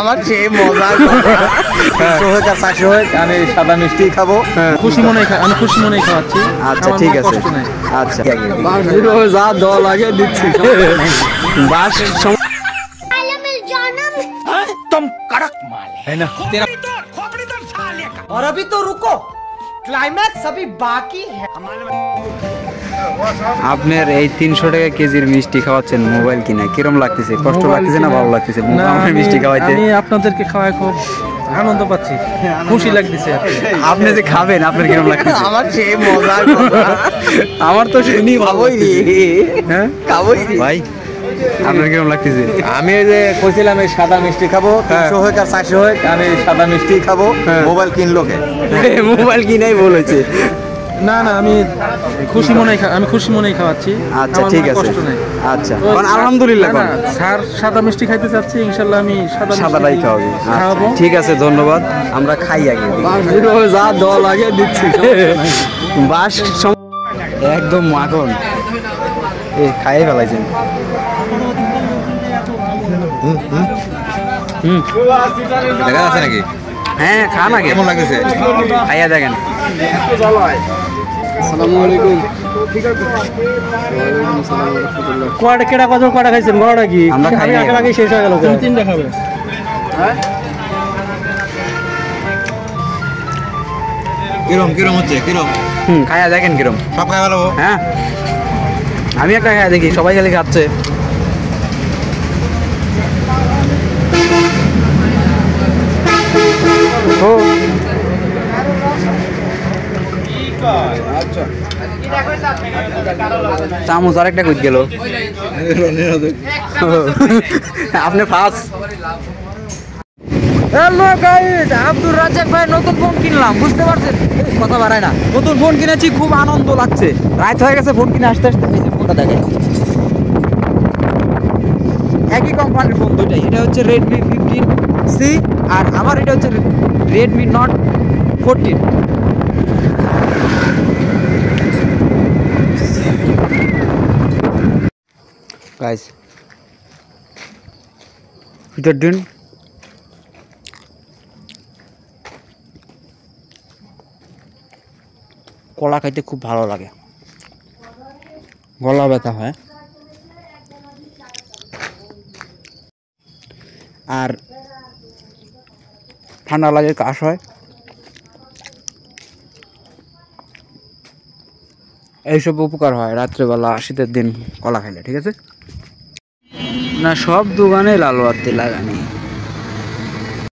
আমার সেই মজা হোক আর চাষি হোক আমি সাদা মিষ্টি খাবো। খুশি মনে আমি খুশি মনেই খাওয়াচ্ছি। আচ্ছা ঠিক আছে, আচ্ছা যা দল আগে দিচ্ছি বাস तुम कड़क माल है ना तेरा। और अभी तो रुको, क्लाइमैक्स अभी बाकी है। আপনার এই 300 টাকা কেজির মিষ্টি খাওয়াচ্ছেন মোবাইল কিনা কিরম লাগতেছে? কষ্ট লাগতেছে না ভালো লাগতেছে আমার মিষ্টি খাওয়াইতে? আমি আপনাদেরকে খাওয়ায় খুব আনন্দ পাচ্ছি, খুশি লাগতেছে। আপনি যে খাবেন আপনার কিরম লাগতেছে? আমার সেই মজা আমার তো শুনি ভালোই রে। হ্যাঁ খাবোই ভাই, আপনার কিরম লাগতেছে? আমি যে কইছিলাম এই সাদা মিষ্টি খাবো, 300 হোক আর 400 হোক আমি সাদা মিষ্টি খাবো। মোবাইল কিনলো কে? মোবাইল কিনাই বলেছে। না না আমি খুশি মনেই খাওয়াচ্ছি। আচ্ছা ঠিক আছে, কষ্ট নাই। আচ্ছা আলহামদুলিল্লাহ। স্যার সাদা মিষ্টি খাইতে চাচ্ছি, ইনশাআল্লাহ আমি সাদাটাই খাওয়াবো। খাওয়াবো। ঠিক আছে ধন্যবাদ, আমরা খাই আগে যা দল আগে দিচ্ছি বাস একদম মাখন খাইয়ে ফেলাইছেন। দেখা যাচ্ছে নাকি? হ্যাঁ খান আগে, কেমন লাগতেছে খাইয়া দেখেন। আসসালামু আলাইকুম। কোয়াটা কেডা কত কোয়াটা খাইছেন? বড়টা কি আমরা খাই আগে শেষ হয়ে গেল। তুমি 3টা খাবে? কিরম হচ্ছে কিরম? খাইয়া দেখেন কিরম। সব খাই ভালো? হ্যাঁ আমি একটা খাইয়া দেখি, সবাই খালি খাচ্ছে। ও চামচ আরেকটা কই গেল? আপনি first. Hello guys, Abdur Razzak ভাই নতুন ফোন কিনলাম, বুঝতে পারছেন? কথা বাড়ায় না, নতুন ফোন কিনেছি, খুব আনন্দ লাগছে। রাত হয়ে গেছে ফোন কিনে আসতে আসতে। এই যে ফোনটা দেখেন, একই কোম্পানির ফোন দুইটাই। এটা হচ্ছে রেডমি 15C আর আমার এটা হচ্ছে রেডমি নট 14। গাইস ভিতর দিন কলা খাইতে খুব ভালো লাগে, গলা ব্যথা হয় আর ঠান্ডা লাগে, কাশ হয়, এইসব উপকার হয় রাত্রেবেলা শীতের দিন কলা খাইলে। ঠিক আছে না, সব দোকানে লাল বাতি লাগানি।